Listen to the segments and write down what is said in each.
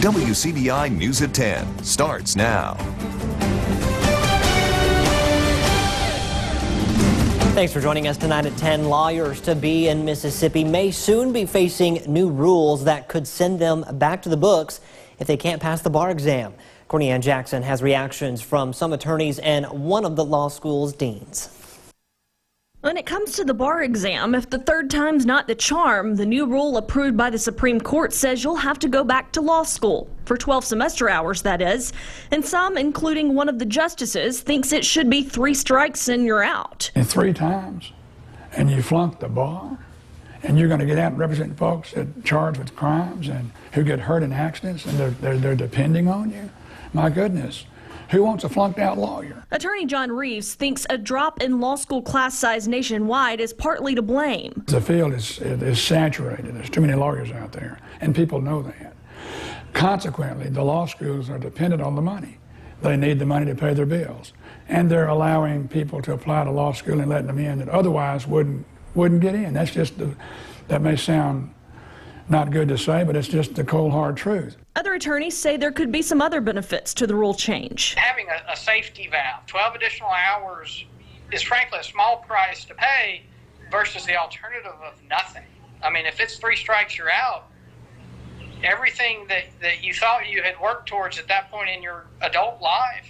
WCBI News at 10 starts now. Thanks for joining us tonight at 10. Lawyers to be in Mississippi may soon be facing new rules that could send them back to the books if they can't pass the bar exam. Courtney Ann Jackson has reactions from some attorneys and one of the law school's deans. When it comes to the bar exam, if the third time's not the charm, the new rule approved by the Supreme Court says you'll have to go back to law school. For 12 semester hours, that is. And some, including one of the justices, thinks it should be 3 strikes and you're out. And 3 times, and you flunked the bar, and you're going to get out and represent folks that are charged with crimes and who get hurt in accidents, and they're depending on you? My goodness. Who wants a flunked out lawyer? Attorney John Reeves thinks a drop in law school class size nationwide is partly to blame. The field is saturated. There's too many lawyers out there, and people know that. Consequently, the law schools are dependent on the money. They need the money to pay their bills. And they're allowing people to apply to law school and letting them in that otherwise wouldn't get in. That's just, that may sound not good to say, but it's just the cold hard truth. Other attorneys say there could be some other benefits to the rule change. Having a safety valve, 12 additional hours, is frankly a small price to pay versus the alternative of nothing. I mean, if it's 3 strikes, you're out. Everything that you thought you had worked towards at that point in your adult life,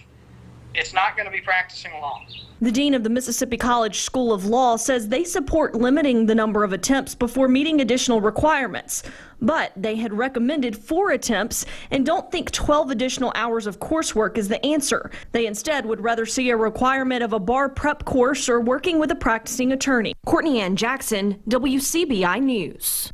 it's not going to be practicing law. The dean of the Mississippi College School of Law says they support limiting the number of attempts before meeting additional requirements. But they had recommended 4 attempts and don't think 12 additional hours of coursework is the answer. They instead would rather see a requirement of a bar prep course or working with a practicing attorney. Courtney Ann Jackson, WCBI News.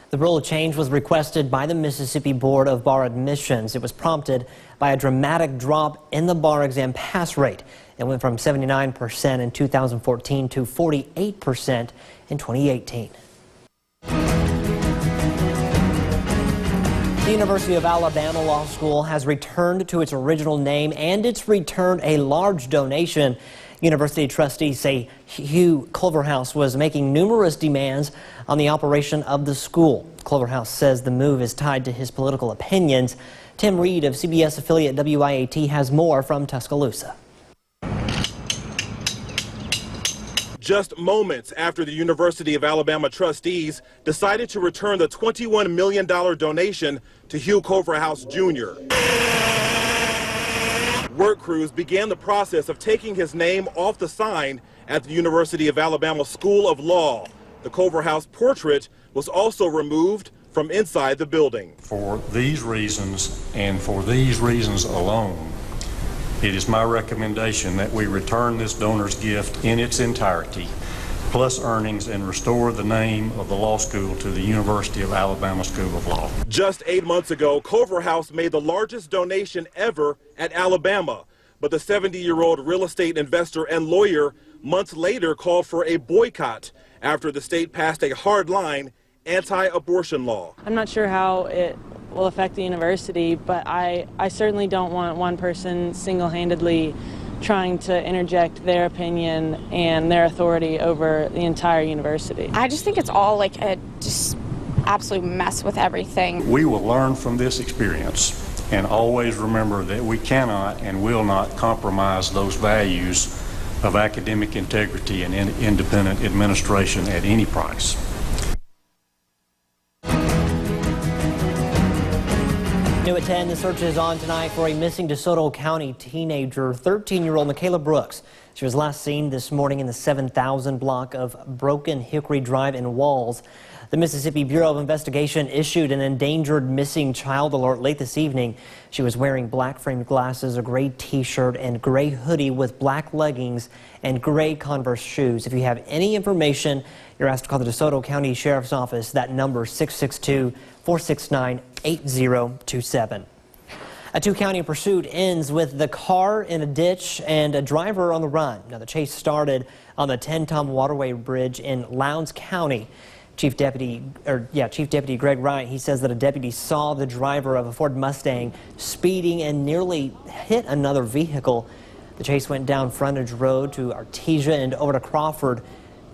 The rule change was requested by the Mississippi Board of Bar Admissions. It was prompted by a dramatic drop in the bar exam pass rate. It went from 79% in 2014 to 48% in 2018. The University of Alabama Law School has returned to its original name, and it's returned a large donation. University trustees say Hugh Culverhouse was making numerous demands on the operation of the school. Culverhouse says the move is tied to his political opinions. Tim Reed of CBS affiliate WIAT has more from Tuscaloosa. Just moments after the University of Alabama trustees decided to return the $21 million donation to Hugh Culverhouse Jr. Work crews began the process of taking his name off the sign at the University of Alabama School of Law. The Culverhouse portrait was also removed from inside the building. For these reasons and for these reasons alone, it is my recommendation that we return this donor's gift in its entirety, plus earnings, and restore the name of the law school to the University of Alabama School of Law. Just 8 months ago, Culverhouse made the largest donation ever at Alabama, but the 70-year-old real estate investor and lawyer months later called for a boycott after the state passed a hard-line anti-abortion law. I'm not sure how it will affect the university, but I certainly don't want one person single-handedly trying to interject their opinion and their authority over the entire university. I just think it's all like a just absolute mess with everything. We will learn from this experience and always remember that we cannot and will not compromise those values of academic integrity and independent administration at any price. New at 10, the search is on tonight for a missing DeSoto County teenager, 13-year-old Michaela Brooks. She was last seen this morning in the 7000 block of Broken Hickory Drive in Walls. The Mississippi Bureau of Investigation issued an endangered missing child alert late this evening. She was wearing black framed glasses, a gray t-shirt, and gray hoodie with black leggings and gray Converse shoes. If you have any information, you're asked to call the DeSoto County Sheriff's Office. That number 662-469-8027. A 2-county pursuit ends with the car in a ditch and a driver on the run. Now, the chase started on the 10-Tom Waterway Bridge in Lowndes County. Chief Deputy Greg Wright, he says that a deputy saw the driver of a Ford Mustang speeding and nearly hit another vehicle. The chase went down Frontage Road to Artesia and over to Crawford.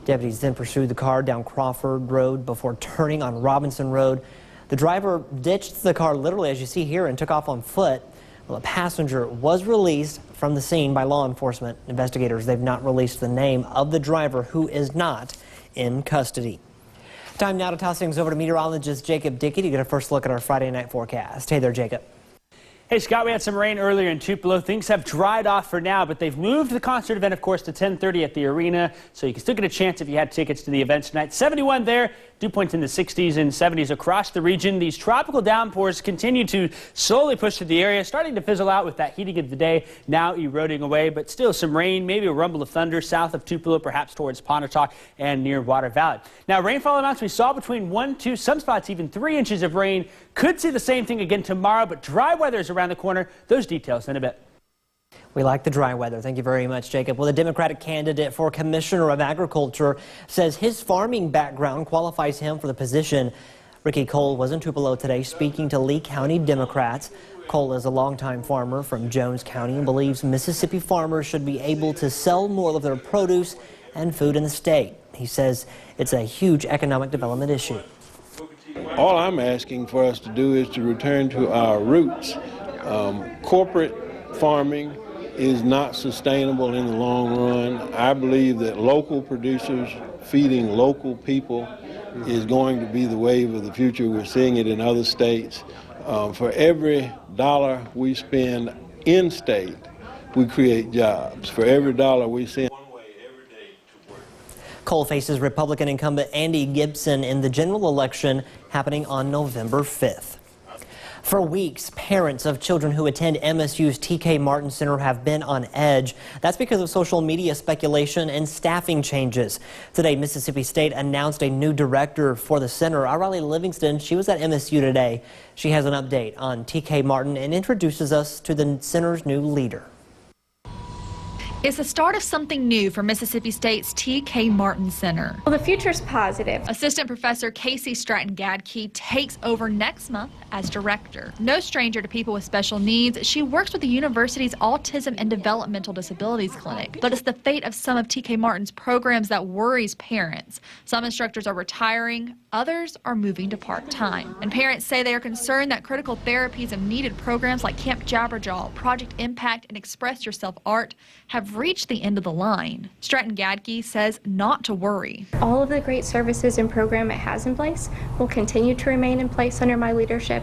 Deputies then pursued the car down Crawford Road before turning on Robinson Road. The driver ditched the car literally, as you see here, and took off on foot. Well, a passenger was released from the scene by law enforcement. Investigators, they've not released the name of the driver, who is not in custody. Time now to toss things over to meteorologist Jacob Dickey to get a first look at our Friday night forecast. Hey there, Jacob. Hey, Scott, we had some rain earlier in Tupelo. Things have dried off for now, but they've moved the concert event, of course, to 10:30 at the arena, so you can still get a chance if you had tickets to the event tonight. 71 there, dew points in the 60s and 70s across the region. These tropical downpours continue to slowly push through the area, starting to fizzle out with that heating of the day now eroding away, but still some rain, maybe a rumble of thunder south of Tupelo, perhaps towards Pontotoc and near Water Valley. Now, rainfall amounts we saw between 1, 2, some spots even 3 inches of rain. Could see the same thing again tomorrow, but dry weather is around the corner. Those details in a bit. We like the dry weather. Thank you very much, Jacob. Well, the Democratic candidate for Commissioner of Agriculture says his farming background qualifies him for the position. Ricky Cole was in Tupelo today speaking to Lee County Democrats. Cole is a longtime farmer from Jones County and believes Mississippi farmers should be able to sell more of their produce and food in the state. He says it's a huge economic development issue. All I'm asking for us to do is to return to our roots. Corporate farming is not sustainable in the long run. I believe that local producers feeding local people is going to be the wave of the future. We're seeing it in other states. For every dollar we spend in state, we create jobs. For every dollar we send Cole faces Republican incumbent Andy Gibson in the general election happening on November 5th. For weeks, parents of children who attend MSU's TK Martin Center have been on edge. That's because of social media speculation and staffing changes. Today, Mississippi State announced a new director for the center. Our Riley Livingston, she was at MSU today. She has an update on TK Martin and introduces us to the center's new leader. It's the start of something new for Mississippi State's TK Martin Center. Well, the future's positive. Assistant Professor Casey Stratton-Gadke takes over next month as director. No stranger to people with special needs, she works with the university's Autism and Developmental Disabilities Clinic. But it's the fate of some of TK Martin's programs that worries parents. Some instructors are retiring, others are moving to part-time. And parents say they are concerned that critical therapies and needed programs like Camp Jabberjaw, Project Impact, and Express Yourself Art have reached the end of the line. Stratton-Gadke says not to worry. All of the great services and program it has in place will continue to remain in place under my leadership.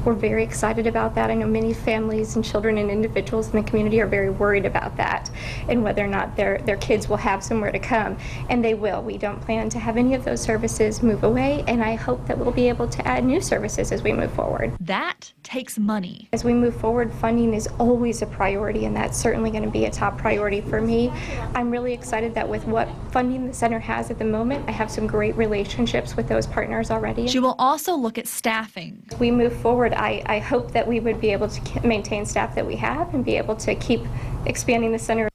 We're very excited about that. I know many families and children and individuals in the community are very worried about that and whether or not their kids will have somewhere to come, and they will. We don't plan to have any of those services move away, and I hope that we'll be able to add new services as we move forward. That takes money. As we move forward, funding is always a priority, and that's certainly going to be a top priority for me. I'm really excited that with what funding the center has at the moment, I have some great relationships with those partners already. She will also look at staffing. As we move forward, I hope that we would be able to maintain staff that we have and be able to keep expanding the center.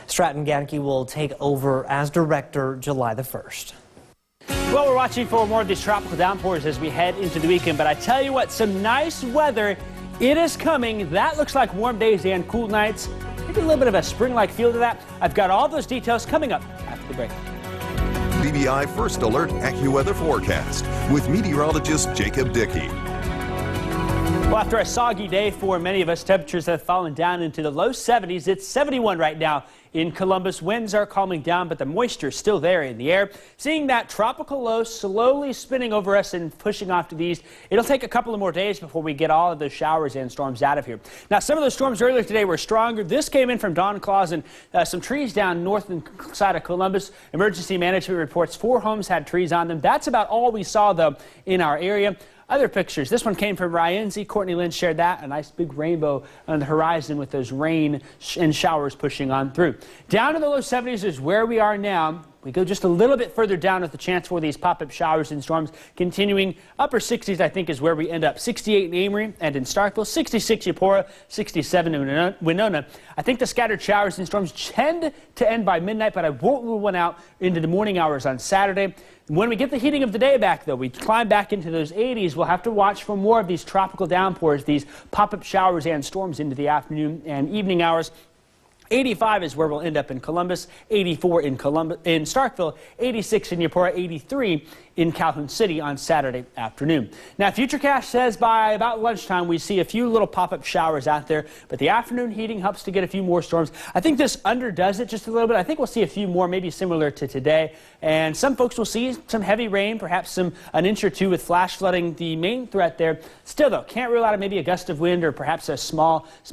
Stratton-Gadke will take over as director July the 1st. Well, we're watching for more of these tropical downpours as we head into the weekend, but I tell you what, some nice weather. It is coming. That looks like warm days and cool nights. Maybe a little bit of a spring-like feel to that. I've got all those details coming up after the break. BBI First Alert AccuWeather Forecast with meteorologist Jacob Dickey. Well, after a soggy day for many of us, temperatures have fallen down into the low 70s. It's 71 right now in Columbus. Winds are calming down, but the moisture is still there in the air. Seeing that tropical low slowly spinning over us and pushing off to the east. It'll take a couple of more days before we get all of those showers and storms out of here. Now, some of those storms earlier today were stronger. This came in from Don Claus and some trees down north side of Columbus. Emergency management reports 4 homes had trees on them. That's about all we saw, though, in our area. Other pictures. This one came from Ryenzi. Courtney Lynn shared that. A nice big rainbow on the horizon with those rain and showers pushing on through. Down in the low 70s is where we are now. We go just a little bit further down with the chance for these pop-up showers and storms continuing. Upper 60s, I think, is where we end up. 68 in Amory and in Starkville, 66 Eupora, 67 in Winona. I think the scattered showers and storms tend to end by midnight, but I won't rule one out into the morning hours on Saturday. When we get the heating of the day back, though, we climb back into those 80s. We'll have to watch for more of these tropical downpours, these pop-up showers and storms into the afternoon and evening hours. 85 is where we'll end up in Columbus, 84 in Starkville, 86 in Yapora, 83 in Calhoun City on Saturday afternoon. Now, Futurecast says by about lunchtime we see a few little pop-up showers out there, but the afternoon heating helps to get a few more storms. I think this underdoes it just a little bit. I think we'll see a few more, maybe similar to today, and some folks will see some heavy rain, perhaps an inch or two with flash flooding, the main threat there. Still, though, can't rule out maybe a gust of wind or perhaps some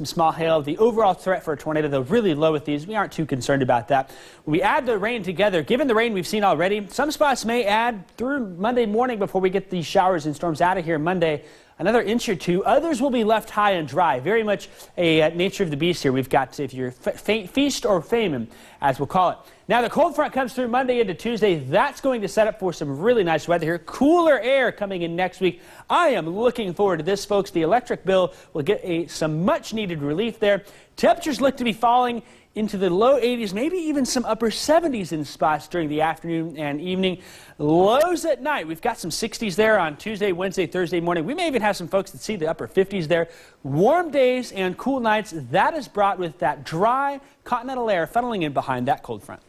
small hail. The overall threat for a tornado, though, really low with these. We aren't too concerned about that. When we add the rain together, given the rain we've seen already, some spots may add through Monday morning before we get these showers and storms out of here Monday. Another inch or two. Others will be left high and dry. Very much a nature of the beast here. We've got, if you're feast or famine, as we'll call it. Now, the cold front comes through Monday into Tuesday. That's going to set up for some really nice weather here. Cooler air coming in next week. I am looking forward to this, folks. The electric bill will get some much-needed relief there. Temperatures look to be falling into the low 80s, maybe even some upper 70s in spots during the afternoon and evening. Lows at night. We've got some 60s there on Tuesday, Wednesday, Thursday morning. We may even have some folks that see the upper 50s there. Warm days and cool nights. That is brought with that dry continental air funneling in behind that cold front.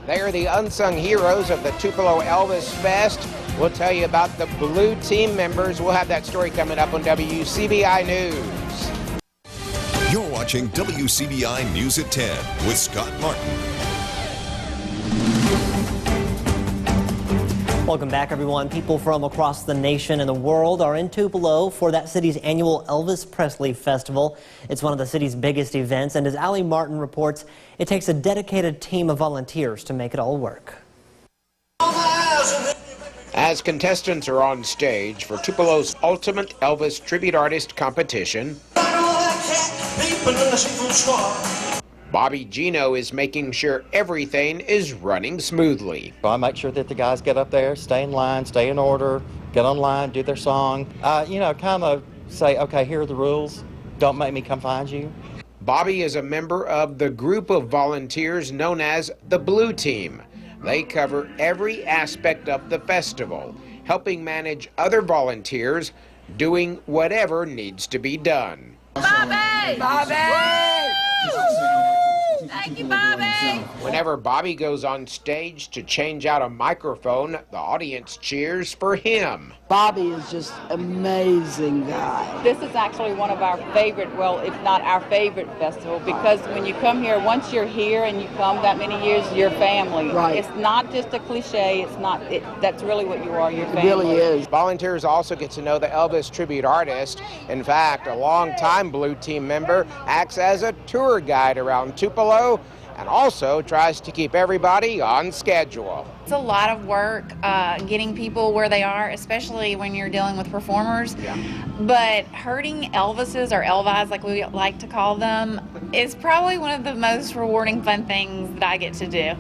They are the unsung heroes of the Tupelo Elvis Fest. We'll tell you about the Blue Team members. We'll have that story coming up on WCBI News. You're watching WCBI News at 10 with Scott Martin. Welcome back, everyone. People from across the nation and the world are in Tupelo for that city's annual Elvis Presley Festival. It's one of the city's biggest events, and as Allie Martin reports, it takes a dedicated team of volunteers to make it all work. As contestants are on stage for Tupelo's Ultimate Elvis Tribute Artist Competition, Bobby Gino is making sure everything is running smoothly. I make sure that the guys get up there, stay in line, stay in order, get on line, do their song. Kind of say, okay, here are the rules. Don't make me come find you. Bobby is a member of the group of volunteers known as the Blue Team. They cover every aspect of the festival, helping manage other volunteers, doing whatever needs to be done. Bobby! Bobby! Thank you, Bobby! Whenever Bobby goes on stage to change out a microphone, the audience cheers for him. Bobby is just amazing guy. This is actually one of our favorite, well, if not our favorite festival, because when you come here, once you're here and you come that many years, you're family. Right. It's not just a cliche, that's really what you are, your family. It really is. Volunteers also get to know the Elvis tribute artist. In fact, a longtime Blue Team member acts as a tour guide around Tupelo and also tries to keep everybody on schedule. It's a lot of work getting people where they are, especially when you're dealing with performers. Yeah. But hurting Elvises, or Elvis like we like to call them, is probably one of the most rewarding, fun things that I get to do.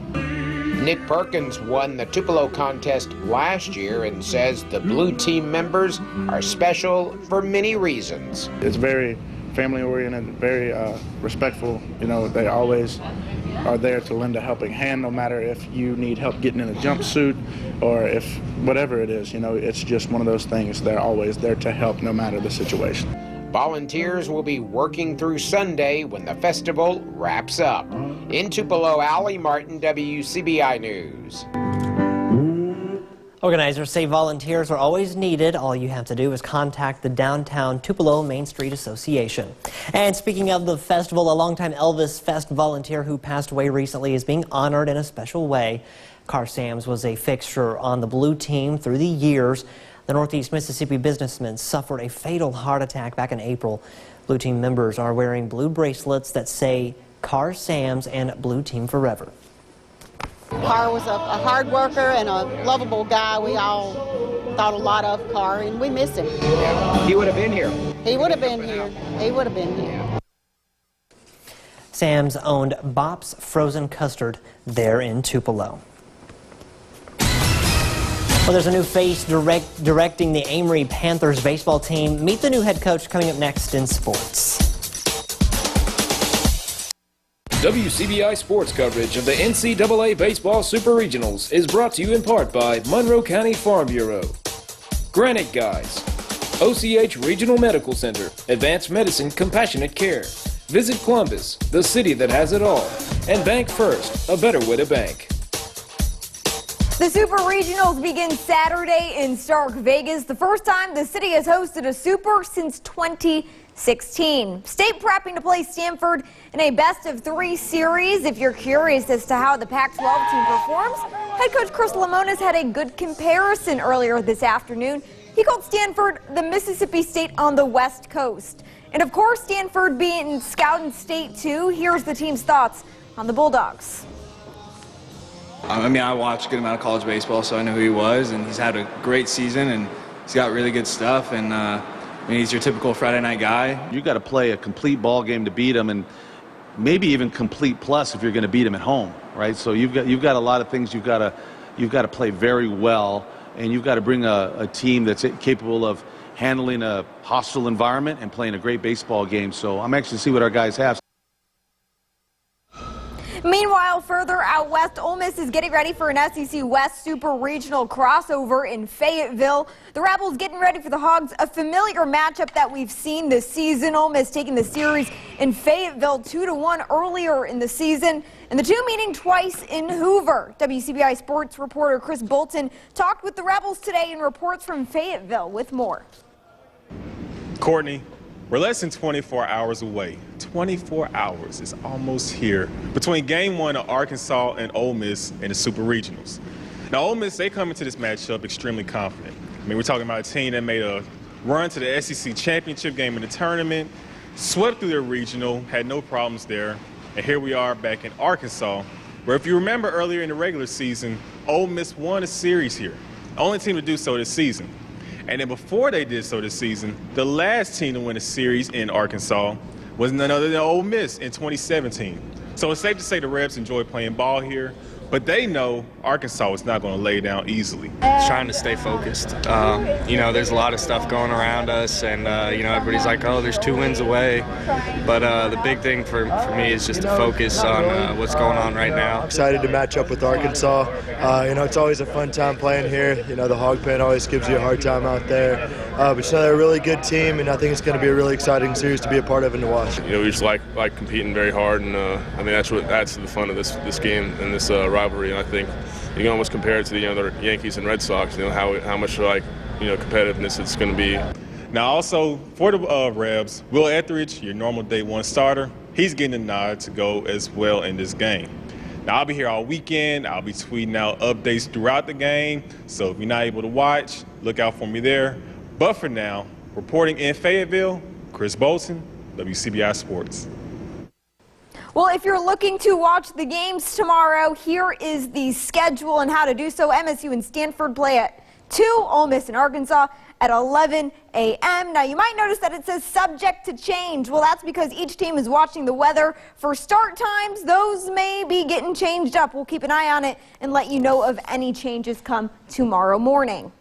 Nick Perkins won the Tupelo contest last year and says the Blue Team members are special for many reasons. It's very family-oriented, very respectful. They always are there to lend a helping hand, no matter if you need help getting in a jumpsuit or if whatever it is. It's just one of those things. They're always there to help no matter the situation. Volunteers will be working through Sunday when the festival wraps up. In Tupelo, Allie Martin, WCBI News. Organizers say volunteers are always needed. All you have to do is contact the Downtown Tupelo Main Street Association. And speaking of the festival, a longtime Elvis Fest volunteer who passed away recently is being honored in a special way. Car Sam's was a fixture on the Blue Team through the years. The Northeast Mississippi businessman suffered a fatal heart attack back in April. Blue Team members are wearing blue bracelets that say Car Sam's and Blue Team Forever. Carr was a hard worker and a lovable guy. We all thought a lot of Carr, and we miss him. Yeah. He would have been here. He would have been here. He would have been here. Sam's owned Bop's Frozen Custard there in Tupelo. Well, there's a new face directing the Amory Panthers baseball team. Meet the new head coach coming up next in sports. WCBI sports coverage of the NCAA Baseball Super Regionals is brought to you in part by Monroe County Farm Bureau, Granite Guys, OCH Regional Medical Center, Advanced Medicine Compassionate Care, Visit Columbus, the city that has it all. And Bank First, a better way to bank. The Super Regionals begin Saturday in Stark Vegas, the first time the city has hosted a Super since 2016. State prepping to play Stanford in a best-of-3 series. If you're curious as to how the Pac-12 team performs, head coach Chris Lemonis had a good comparison earlier this afternoon. He called Stanford the Mississippi State on the West Coast. And of course, Stanford being Scouting State too. Here's the team's thoughts on the Bulldogs. I mean, I watched a good amount of college baseball, so I know who he was, and he's had a great season, and he's got really good stuff, and I mean, he's your typical Friday night guy. You got to play a complete ball game to beat him, and maybe even complete plus if you're going to beat him at home, right? So you've got a lot of things you've got to play very well, and you've got to bring a team that's capable of handling a hostile environment and playing a great baseball game. So I'm anxious to see what our guys have. Meanwhile, further out west, Ole Miss is getting ready for an SEC West Super Regional crossover in Fayetteville. The Rebels getting ready for the Hogs, a familiar matchup that we've seen this season. Ole Miss taking the series in Fayetteville 2-1 earlier in the season, and the two meeting twice in Hoover. WCBI sports reporter Chris Bolton talked with the Rebels today and reports from Fayetteville with more. Courtney, we're less than 24 hours away. 24 hours is almost here between Game 1 of Arkansas and Ole Miss in the Super Regionals. Now, Ole Miss, they come into this matchup extremely confident. I mean, we're talking about a team that made a run to the SEC championship game in the tournament, swept through their regional, had no problems there, and here we are back in Arkansas, where if you remember earlier in the regular season, Ole Miss won a series here. Only team to do so this season. And then before they did so this season, the last team to win a series in Arkansas was none other than Ole Miss in 2017. So it's safe to say the Rebs enjoy playing ball here, but they know Arkansas is not going to lay down easily. Trying to stay focused. You know, there's a lot of stuff going around us, and, you know, everybody's like, oh, there's 2 wins away. But the big thing for me is just to focus on what's going on right now. Excited to match up with Arkansas. You know, it's always a fun time playing here. You know, the Hog Pen always gives you a hard time out there. But you know, they're a really good team, and I think it's going to be a really exciting series to be a part of and to watch. You know, we just like competing very hard, and I mean, that's what adds to the fun of this game and this rivalry. And I think you can almost compare it to the other Yankees and Red Sox. You know how much competitiveness it's going to be. Now, also for the Rebs, Will Etheridge, your normal day 1 starter, he's getting a nod to go as well in this game. Now, I'll be here all weekend. I'll be tweeting out updates throughout the game. So if you're not able to watch, look out for me there. But for now, reporting in Fayetteville, Chris Bolton, WCBI Sports. Well, if you're looking to watch the games tomorrow, here is the schedule and how to do so. MSU and Stanford play at 2, Ole Miss and Arkansas at 11 a.m. Now, you might notice that it says subject to change. Well, that's because each team is watching the weather. For start times, those may be getting changed up. We'll keep an eye on it and let you know of any changes come tomorrow morning.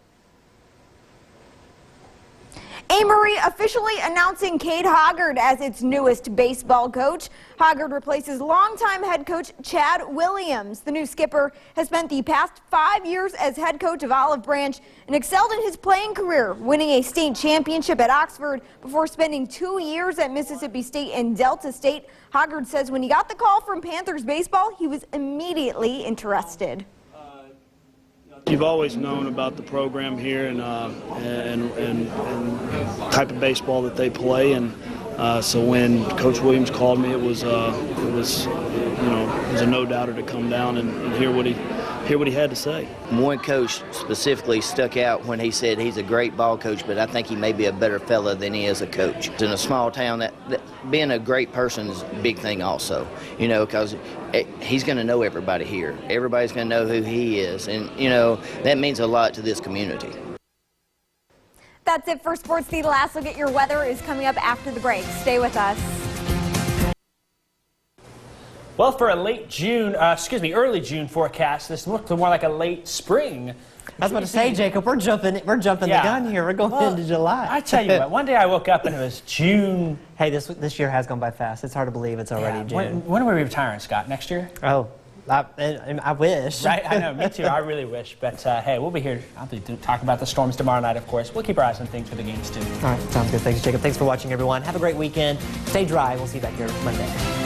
Amory officially announcing Cade Hoggard as its newest baseball coach. Hoggard replaces longtime head coach Chad Williams. The new skipper has spent the past 5 years as head coach of Olive Branch and excelled in his playing career, winning a state championship at Oxford before spending 2 years at Mississippi State and Delta State. Hoggard says when he got the call from Panthers baseball, he was immediately interested. You've always known about the program here and type of baseball that they play, and so when Coach Williams called me, it was a no-doubter to come down and hear what he had to say. One coach specifically stuck out when he said he's a great ball coach, but I think he may be a better fella than he is a coach. In a small town, that being a great person is a big thing also, you know, because he's going to know everybody here. Everybody's going to know who he is, and, you know, that means a lot to this community. That's it for Sports. The last look at your weather is coming up after the break. Stay with us. Well, for a early June forecast, this looked more like a late spring. I was about to say, Jacob, we're jumping the gun here. We're going into July. I tell you what, one day I woke up and it was June. Hey, this year has gone by fast. It's hard to believe it's already June. When are we retiring, Scott? Next year? Oh, I wish. Right, I know, me too. I really wish. But hey, we'll be here. I'll be talking about the Storms tomorrow night, of course. We'll keep our eyes on things for the games too. All right, sounds good. Thanks, Jacob. Thanks for watching, everyone. Have a great weekend. Stay dry. We'll see you back here Monday.